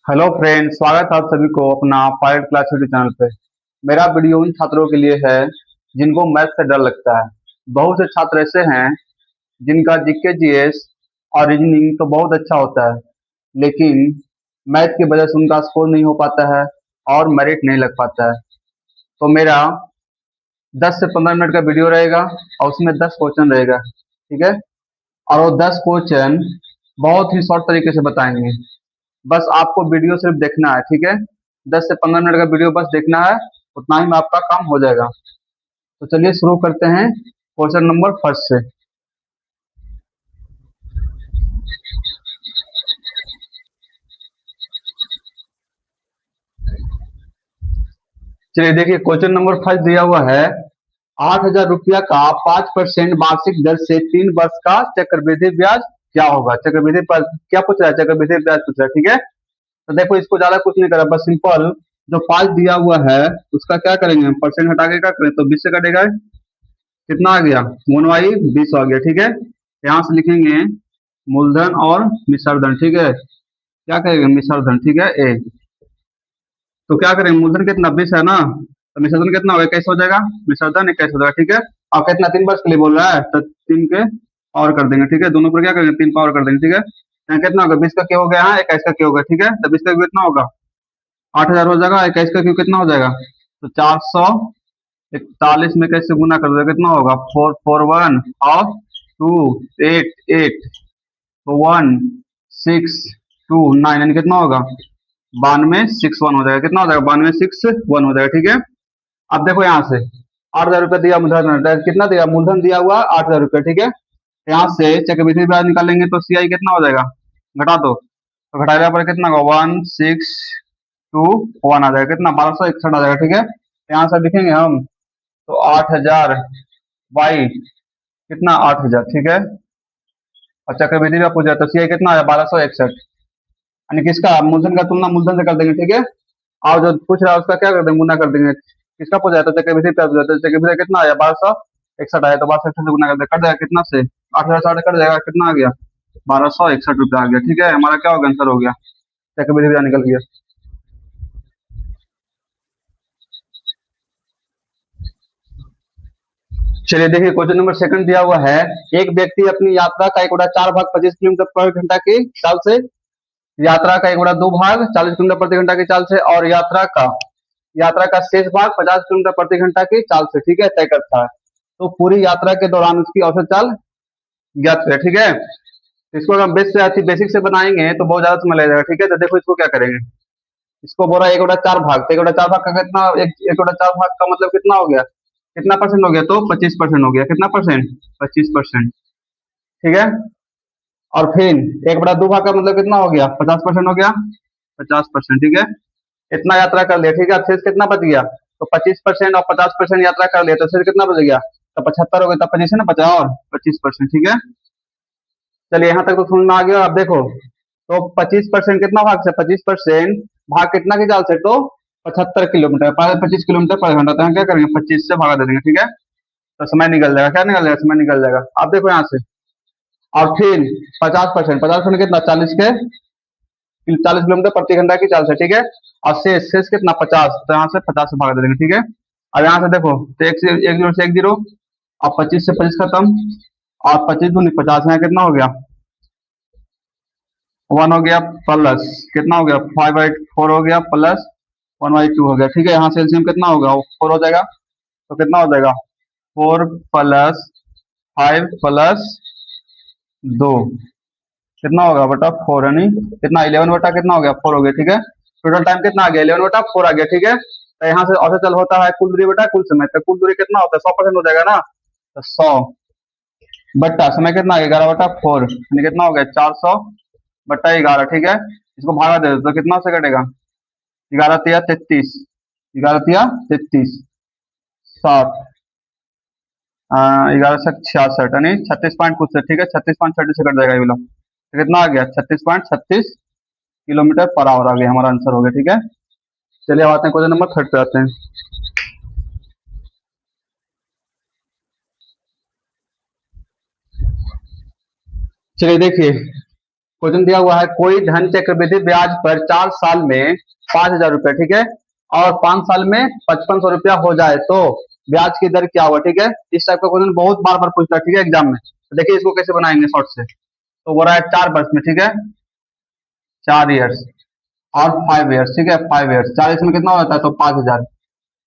Hello friend, स्वागत है आप सभी को अपना पायलट क्लास यूट्यूब चैनल पे। मेरा वीडियो उन छात्रों के लिए है जिनको मैथ से डर लगता है। बहुत से छात्र ऐसे हैं जिनका जीके जीएस और रीजनिंग तो बहुत अच्छा होता है, लेकिन मैथ की वजह से उनका स्कोर नहीं हो पाता है और मेरिट नहीं लग पाता है। तो मेरा 10 से 15 मिनट का वीडियो रहेगा और उसमें 10 क्वेश्चन रहेगा, ठीक है। और वो 10 क्वेश्चन बहुत ही शॉर्ट तरीके से बताएंगे। बस आपको वीडियो सिर्फ देखना है, ठीक है। 10 से 15 मिनट का वीडियो बस देखना है, उतना ही में आपका काम हो जाएगा। तो चलिए शुरू करते हैं क्वेश्चन नंबर फर्स्ट से। चलिए देखिए, क्वेश्चन नंबर फर्स्ट दिया हुआ है 8,000 रुपया का 5% वार्षिक दर से 3 वर्ष का चक्रवृद्धि ब्याज क्या होगा। चक्रवृद्धि पर क्या पूछ रहा है? चक्रवृद्धि ब्याज पूछ रहा है, ठीक है। तो देखो, इसको ज्यादा कुछ नहीं करा, बस सिंपल जो 5 दिया हुआ है उसका क्या करेंगे, परसेंट हटा के क्या करें, तो 20 से कटेगा। कितना आ गया? मुनवाई 20 आ गया, ठीक है। यहाँ से लिखेंगे मूलधन और मिश्रधन, ठीक है। क्या कहेंगे? मिश्रधन, ठीक है, ए। तो क्या करेंगे, मूलधन कितना 20 है ना, तो मिश्रधन कितना होगा? 21 हो जाएगा। मिश्रधन 21 हो जाएगा, ठीक है। और कितना 3 वर्ष के लिए बोल रहा है, तो 3 के पावर कर देंगे, ठीक है। दोनों पर क्या करेंगे, 3 पावर कर देंगे, ठीक है। यहाँ कितना होगा? 20 का क्या हो गया, यहाँ 21 का क्या होगा, ठीक है। तो 20 का कितना होगा? 8,000 हो जाएगा। 21 का क्यों कितना हो जाएगा? तो 441 में कैसे गुना कर दो, कितना होगा? 441 और 288 1 6 2 9, यानी कितना होगा? 9261 हो जाएगा। कितना हो जाएगा? 9261 हो जाएगा, ठीक है। अब देखो यहाँ से 8,000 रुपया दिया मूलधन, कितना दिया? मूलधन दिया हुआ 8,000 रुपया, ठीक है। यहाँ से चक्रवृद्धि ब्याज निकालेंगे तो सीआई कितना हो जाएगा? घटा दो, तो घटाने पर कितना होगा? 1621 आ जाएगा। कितना? 1261 आ जाएगा, ठीक है। यहाँ से लिखेंगे हम, तो 8,000 बाई कितना? 8,000, ठीक है। और चक्रवृद्धि का पूछा तो सीआई कितना आया? 1261, यानी किसका? मूलधन का तुलना मूलधन से कर देंगे, ठीक है। और जो पूछ रहा है उसका क्या कर देंगे? गुना कर देंगे। किसका पूछा है? तो चक्रवृद्धि का पूछा, तो चक्रवृद्धि कितना आया? 1261 आया, तो 1261 से गुना कर देंगे, कट जाएगा कितना से? 8,000 कट जाएगा, कितना आ गया? 1261 रुपया आ गया, ठीक है। हमारा क्या हो गया? आंसर हो गया, चक्रवृद्धि ब्याज निकल गया। चलिए देखिए, क्वेश्चन नंबर सेकंड दिया हुआ है, एक व्यक्ति अपनी यात्रा का 1/4 भाग 25 किलोमीटर पर घंटा की चाल से, यात्रा का 1/2 भाग 40 किलोमीटर प्रति घंटा की चाल से, और यात्रा का शेष भाग 50 किलोमीटर प्रति घंटा की चाल से, ठीक है, तय करता है। तो पूरी यात्रा के दौरान उसकी औसत चाल ज्ञात करें, ठीक है। तो इसको हम बेसिक से बनाएंगे तो बहुत ज्यादा समय लगेगा, ठीक है। तो देखो इसको क्या करेंगे, इसको बोला 1/4 भाग, तो 1/4 भाग का कितना? 1/4 भाग का मतलब कितना हो गया? कितना परसेंट हो गया? तो 25% हो गया। कितना परसेंट? 25%, ठीक है। और फिर 1/2 भाग का मतलब कितना हो गया? 50% हो गया। 50%, ठीक है। इतना यात्रा कर लिया, ठीक है। अब शेष कितना बच गया? तो 25% और 50% यात्रा कर लिया, तो शेष कितना बच गया? तो 75 हो गया, तब 25 है ना बचा, और 25%, ठीक है। चलिए यहाँ तक तो समझ में आ गया। अब देखो, तो 25% कितना भाग से? 25% भाग कितना की चाल से? तो 75 किलोमीटर, 25 किलोमीटर पर घंटा। तो यहाँ क्या करेंगे? 25 से भागा दे देंगे, ठीक है। तो समय निकल जाएगा। क्या निकल जाएगा? समय निकल जाएगा। अब देखो यहाँ से, और फिर 50% कितना? 40 किलोमीटर प्रति घंटा की चाल से, ठीक है। और शेष कितना? 50, तो यहाँ से 50 से भाग दे देंगे, ठीक है। अब यहाँ से देखो, तो एक से एक जीरो से एक जीरो, और 25 से 25 खत्म, और 25 दूनी 50, यहाँ कितना हो गया? 1 हो गया, प्लस कितना हो गया? 5/4 हो गया, प्लस 1/2 हो गया, ठीक है। यहाँ से एलसीएम कितना होगा? 4 हो जाएगा। तो कितना हो जाएगा? 4 प्लस 5 प्लस 2, कितना होगा? बटा 4, यानी कितना? 11 बटा कितना हो गया? 4 हो गया, ठीक है। टोटल टाइम कितना आ गया? 11/4 आ गया, ठीक है। तो यहाँ से औसत चल होता है कुल दूरी बटा कुल समय, तो कुल दूरी कितना होता है? 100% हो जाएगा ना, तो 100 बट्टा समय कितना? 11/4, यानी कितना हो गया? 400/11, ठीक है। इसको भागा दे तो कितना से कटेगा? 11×3 = 33, 11×3 = 33, 7, 11×6 = 66, यानी 36 पॉइंट कुछ से, ठीक है। 36.36 से कट जाएगा ये वाला। तो कितना आ गया? 36.36 किलोमीटर पर आवर आ गया, हमारा आंसर हो गया, ठीक है। चलिए अब आते हैं क्वेश्चन नंबर थर्ड पे आते हैं। चलिए देखिए, क्वेश्चन दिया हुआ है कोई धन चक्रवृद्धि ब्याज पर 4 साल में 5,000 रुपए, ठीक है, और 5 साल में 5500 रुपया हो जाए तो ब्याज की दर क्या होगा, ठीक है। इस टाइप का क्वेश्चन बहुत बार बार पूछता है, ठीक है, एग्जाम में। तो देखिए इसको कैसे बनाएंगे शॉर्ट से। तो बोल रहा है 4 वर्ष में, ठीक है, 4 ईयर्स और 5 ईयर्स, ठीक है, 5 ईयर्स। 4 ईयर्स में कितना हो जाता है, तो 5,000।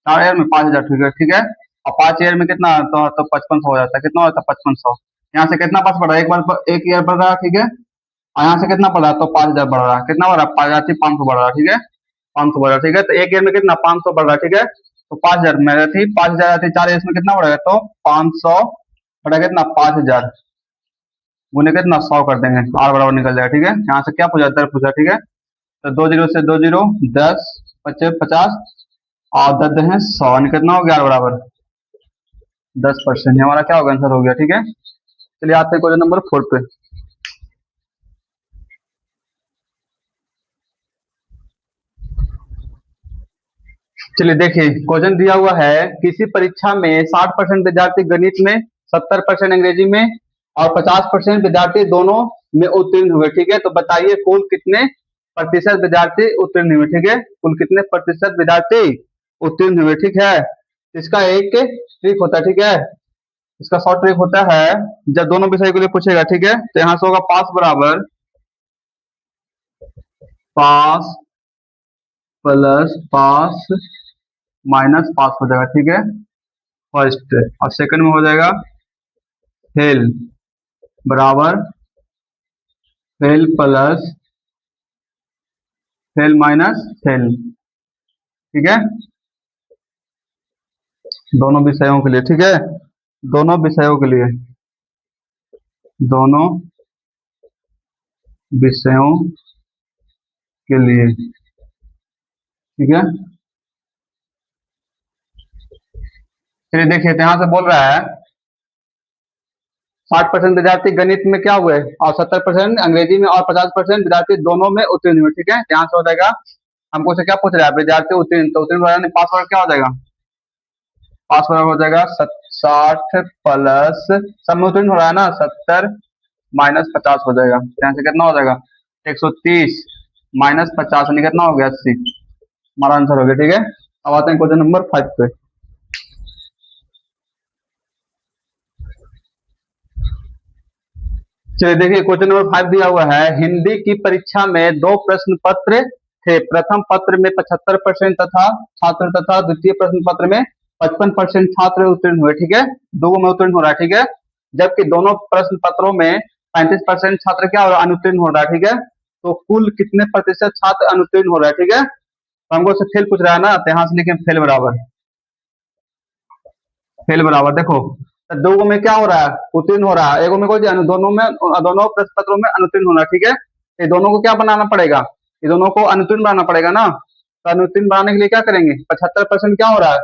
4 ईयर में 5,000, ठीक है, ठीक है। और 5 ईयर में कितना, तो 5500 हो जाता है। कितना हो जाता है, 5500। यहाँ से कितना पास बढ़ रहा है, एक बार एक ईयर बढ़ रहा है, ठीक है। और यहाँ से कितना बढ़ रहा है, तो 5,000 बढ़ रहा है। कितना बढ़ रहा है, 5,500 बढ़ रहा है, ठीक है, 500 बढ़ रहा है, ठीक है। तो एक ईयर में कितना, 500 बढ़ रहा है, ठीक है। तो 5,000 में रहती, 5,000 रहती, 4 ईयर्स में कितना बढ़ेगा, तो 500 बढ़ा कितना, 5,000 गुने कितना, 100 कर देंगे, आर बराबर निकल जाएगा, ठीक है। यहाँ से क्या पूछा, दर पूछा, ठीक है। तो 2 जीरो से 2 जीरो, 10 पच्चे 50 और 10 है 100, कितना हो गया, आर बराबर 10%। हमारा क्या होगा, आंसर हो गया, ठीक है। चलिए आते हैं क्वेश्चन नंबर 4 पे। चलिए देखिए क्वेश्चन दिया हुआ है किसी परीक्षा में 60% विद्यार्थी गणित में, 70% अंग्रेजी में और 50% विद्यार्थी दोनों में उत्तीर्ण हुए, ठीक है। तो बताइए कुल कितने प्रतिशत विद्यार्थी उत्तीर्ण हुए, ठीक है, कुल कितने प्रतिशत विद्यार्थी उत्तीर्ण हुए, ठीक है। इसका एक ट्रिक होता है, ठीक है, इसका शॉर्ट ट्रिक होता है जब दोनों विषय के लिए पूछेगा, ठीक है। तो यहाँ से होगा पास बराबर पास प्लस पास माइनस पास हो जाएगा, ठीक है, फर्स्ट। और सेकंड में हो जाएगा फेल बराबर fail plus fail minus fail, ठीक है, दोनों विषयों के लिए, ठीक है, दोनों विषयों के लिए, दोनों विषयों के लिए, ठीक है। चलिए देखिए तो यहाँ से बोल रहा है 60% विद्यार्थी गणित में क्या हुए और 70% अंग्रेजी में और 50% विद्यार्थी दोनों में उत्तीर्ण हुए, ठीक है। यहाँ से हो जाएगा, हमको से क्या पूछ रहा है, विद्यार्थी उत्तीर्ण, तो उत्तीर्ण हो पास वर्ग क्या हो जाएगा, पास वर्ग हो जाएगा 60 प्लस सब में उत्तीर्ण हो रहा है ना, 70 माइनस 50 हो जाएगा। यहाँ से कितना हो जाएगा, 130 माइनस 50 यानी कितना हो गया, 80। हमारा आंसर हो गया, ठीक है। अब आते हैं क्वेश्चन नंबर 5 पे। चलिए देखिए क्वेश्चन नंबर 5 दिया हुआ है हिंदी की परीक्षा में 2 प्रश्न पत्र थे। प्रथम पत्र में 75% तथा छात्र तथा द्वितीय प्रश्न पत्र में 55% छात्र उत्तीर्ण हुए, ठीक है, दो में उत्तीर्ण हो रहा है, ठीक है। जबकि दोनों प्रश्न पत्रों में 35% छात्र क्या हो रहा है, अनुत्तीर्ण हो रहा है, ठीक है। तो कुल कितने प्रतिशत छात्र अनुत्तीर्ण हो रहा है, ठीक है। तो हमको से फेल पूछ रहा है ना, तो यहाँ से लिखे फेल बराबर फेल बराबर देखो, तो दो में क्या हो रहा है, उत्तीर्ण हो रहा है, एगो में कोई दोनों में, दोनों प्रश्न पत्रों में अनुत्तीर्ण होना, ठीक है। ये दोनों को क्या बनाना पड़ेगा, ये दोनों को अनुत्तीर्ण बनाना पड़ेगा ना। तो अनुत्तीर्ण बनाने के लिए क्या करेंगे, 75% क्या हो रहा है,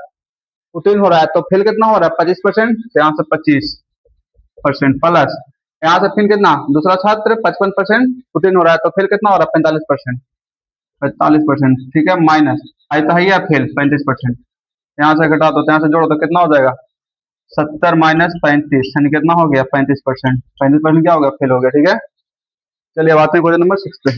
उत्तीर्ण हो रहा है, तो फेल कितना हो रहा है, 25%, यहाँ से 25% प्लस यहाँ से फिर कितना, दूसरा छात्र 55% उत्तीर्ण हो रहा है, तो फेल कितना हो रहा है, 45%, 45%, ठीक है, माइनस आई तो है फेल 35%। यहाँ से घटा दो, यहाँ से जोड़ो तो कितना हो जाएगा, 70 माइनस 35 यानी कितना हो गया, 35%। 35% क्या हो गया, फेल हो गया, ठीक है। चलिए अब आते हैं क्वेश्चन नंबर 6 पे।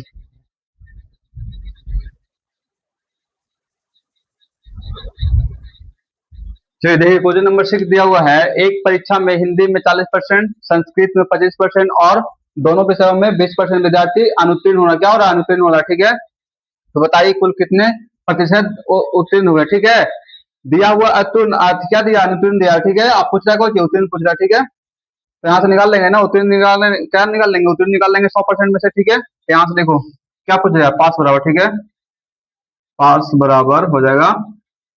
चलिए देखिए क्वेश्चन नंबर 6 दिया हुआ है एक परीक्षा में हिंदी में 40%, संस्कृत में 25% और दोनों विषयों में 20% विद्यार्थी अनुत्तीर्ण होना, क्या हो रहा है, अनुत्तीर्ण हो रहा है, ठीक है। तो बताइए कुल कितने प्रतिशत उत्तीर्ण हुए, ठीक है। दिया हुआ अतुर्ण क्या दिया, अनुत्तीर्ण दिया, ठीक है। आप पूछ रहा है उत्तीर्ण पूछ रहा है, ठीक है। तो यहाँ से निकाल लेंगे ना, उत्तीर्ण निकाल, क्या निकाल लेंगे, उत्तीर्ण निकाल लेंगे 100% में से, ठीक है। तो यहाँ से देखो क्या पूछ रहा है, पास बराबर, ठीक है, पास बराबर हो जाएगा।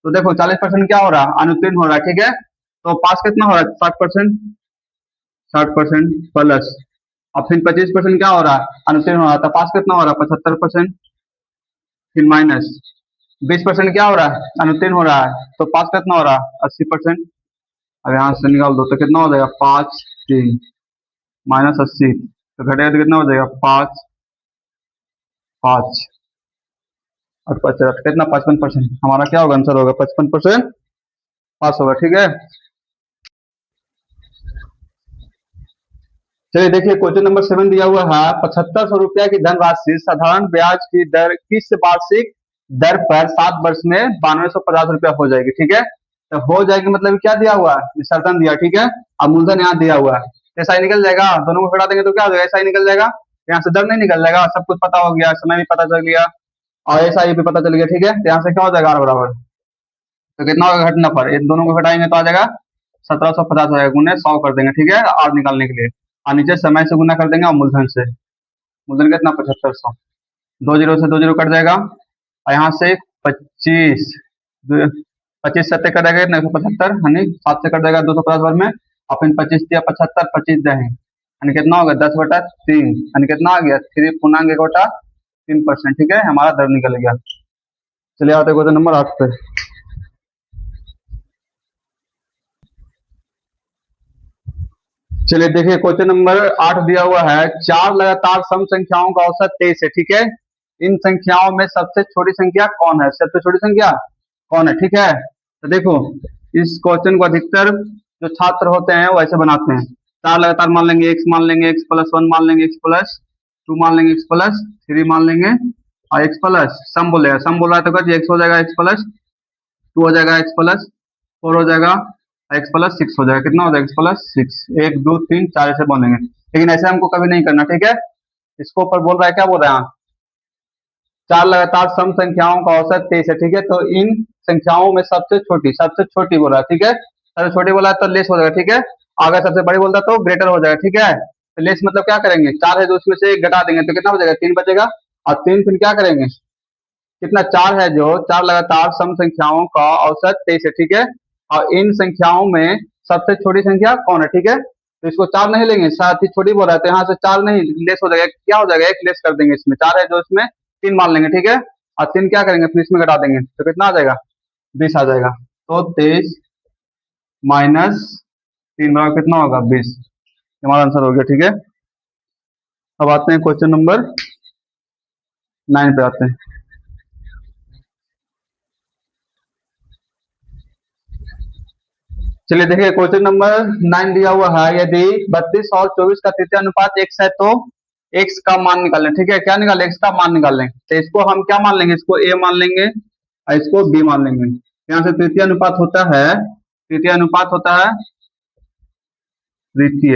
तो देखो 40% क्या हो रहा है, अनुत्तीर्ण हो रहा है, ठीक है। तो पास कितना हो रहा है, 60%, 60% प्लस और फिर 25% क्या हो रहा है, अनुत्तीर्ण हो रहा है, तो पास कितना हो रहा है, 75%, फिर माइनस 20% क्या हो रहा है, अनुत्तीर्ण हो रहा है, तो पास कितना हो रहा है, 80%। अब यहाँ से निकाल दो तो कितना हो जाएगा, 5 3 माइनस 80, तो घटेगा तो कितना हो जाएगा, 5 5 और 50 कितना, 55%। हमारा क्या होगा, आंसर होगा 55% पास होगा, ठीक है। चलिए देखिए क्वेश्चन नंबर 7 दिया हुआ है 7500 रुपया की धनराशि साधारण ब्याज की दर किस वार्षिक दर पर 7 वर्ष में 9250 रुपया हो जाएगी। ठीक है, तो हो जाएगी मतलब क्या दिया हुआ है, विसर्जन दिया। ठीक है, अब मूलधन यहाँ दिया हुआ है, ऐसा ही निकल जाएगा, दोनों को घटा देंगे तो क्या हो जाएगा, ऐसा ही निकल जाएगा। यहाँ से दर नहीं निकल जाएगा, सब कुछ पता हो गया, समय भी पता चल गया और ऐसा ही भी पता चल गया। ठीक है, तो यहाँ से क्या हो जाएगा, आर बराबर तो कितना होगा घटना पर, इन दोनों को घटाएंगे तो आ जाएगा 1750 हो जाएगा, गुने 100 कर देंगे। ठीक है, आर निकालने के लिए और नीचे समय से गुना कर देंगे और मूलधन से, मूलधन कितना 7500, 2 जीरो से 2 जीरो कट जाएगा और यहाँ से 25 25 सत्ते कट जाएगा कितना 175, यानी 7 से कट जाएगा 250 भर में और फिर 25 दिया 75, 25 दे यानी कितना होगा 10/3, यानी कितना आ गया 3.1/3%। ठीक है, हमारा दर निकल गया। चलिए आते क्वेश्चन नंबर 8 पे। चलिए देखिए क्वेश्चन नंबर 8 दिया हुआ है, 4 लगातार सम संख्याओं का औसत 23 है। ठीक है, इन संख्याओं में सबसे छोटी संख्या कौन है, सबसे छोटी संख्या कौन है। ठीक है, तो देखो इस क्वेश्चन को अधिकतर जो छात्र होते हैं वो ऐसे बनाते हैं, 4 लगातार मान लेंगे, x मान लेंगे, x+1 मान लेंगे, x+2 मान लेंगे, x+3 मान लेंगे और x प्लस सम बोलेगा, सम बोल रहा है तो x हो जाएगा, x+2 हो जाएगा, x+4 हो जाएगा, x+6 हो जाएगा, कितना हो जाएगा x+6, 1 2 3 4 ऐसे बोलेंगे, लेकिन ऐसे हमको कभी नहीं करना। ठीक है, इसको ऊपर बोल रहा है, क्या बोल रहा है, 4 लगातार सम संख्याओं का औसत 23 है। ठीक है, तो इन संख्याओं में सबसे छोटी बोल रहा है। ठीक है, सबसे छोटी बोला है तो लेस हो जाएगा। ठीक है, अगर सबसे बड़ी बोलता तो ग्रेटर हो जाएगा। ठीक है, तो लेस मतलब क्या करेंगे, 4 है तो उसमें से 1 घटा देंगे तो कितना हो जाएगा 3 बचेगा और 3 फिर क्या करेंगे, कितना 4 है, जो 4 लगातार सम संख्याओं का औसत 23 है। ठीक है, और इन संख्याओं में सबसे छोटी संख्या कौन है। ठीक है, तो इसको 4 नहीं लेंगे, साथ ही छोटी बोल रहा है तो यहाँ से 4 नहीं लेस हो जाएगा, क्या हो जाएगा 1 लेस कर देंगे, इसमें 4 है जो इसमें 3 मान लेंगे। ठीक है, और 3 क्या करेंगे फिर इसमें घटा देंगे तो कितना आ जाएगा 20 आ जाएगा, तो 23 माइनस 3 बराबर कितना होगा 20, हमारा आंसर हो गया। ठीक है, अब आते हैं क्वेश्चन नंबर 9 पे आते हैं। चलिए देखिए क्वेश्चन नंबर 9 दिया हुआ है, यदि 32 और 24 का तृतीय अनुपात x है तो x का मान निकालें। ठीक है, क्या निकालें, x का मान निकालें, तो इसको हम क्या मान लेंगे, इसको a मान लेंगे और इसको b मान लेंगे। यहाँ से तृतीय अनुपात होता है, तृतीय अनुपात होता है तृतीय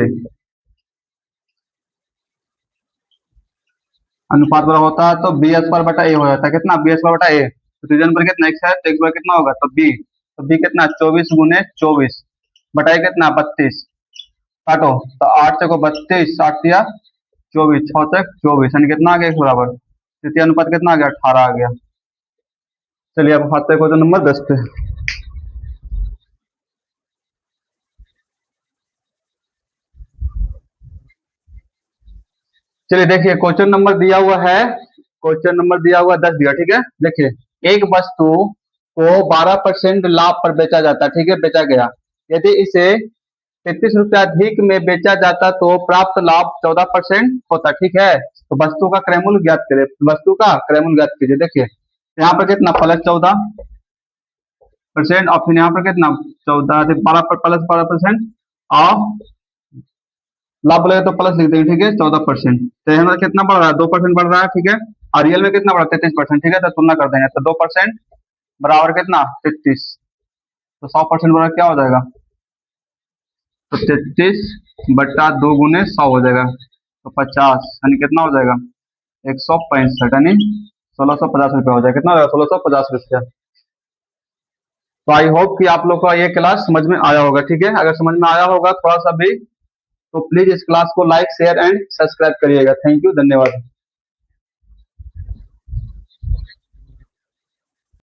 अनुपात बड़ा होता है तो बी स्क्वायर बटा ए हो जाता है, कितना बी स्क्वायर बटा ए, तो तृतीय पर कितना x है तो x पर कितना होगा तो b कितना 24 गुने 24 बटाए कितना 32, काटो तो 8 से को 32, 8 दिया 24, 6 तक 24, यानी कितना आ गया x बराबर, तृतीय अनुपात कितना आ गया 18 आ गया। चलिए अब आते हैं क्वेश्चन नंबर 10 पे। चलिए देखिए क्वेश्चन नंबर दिया हुआ है, क्वेश्चन नंबर दिया हुआ 10 दिया। ठीक है, देखिए एक वस्तु को 12% लाभ पर बेचा जाता है। ठीक है, बेचा गया, यदि इसे 33 रुपया अधिक में बेचा जाता तो प्राप्त लाभ 14% होता। ठीक है, तो वस्तु का क्रय मूल्य ज्ञात करें, वस्तु का क्रय मूल्य ज्ञात कीजिए। देखिए यहाँ पर कितना +14% और फिर यहाँ पर कितना 14 12 पर +12% और लाभ बोलेगा तो प्लस लिख देंगे। ठीक है, 14%, तो हमारा कितना बढ़ रहा है 2% बढ़ रहा है। ठीक है, और रियल में कितना बढ़ा 33%। ठीक है, तो तुलना कर देंगे तो 2% बराबर कितना 33, तो 100% बराबर क्या हो जाएगा, तो 33/2 गुने 100 हो जाएगा, तो 50, यानी कितना हो जाएगा 165, यानी 1650 रुपया हो जाएगा, कितना हो जाएगा 1650 रुपया। तो आई होप कि आप लोग का ये क्लास समझ में आया होगा। ठीक है, अगर समझ में आया होगा थोड़ा सा भी तो प्लीज इस क्लास को लाइक शेयर एंड सब्सक्राइब करिएगा। थैंक यू, धन्यवाद।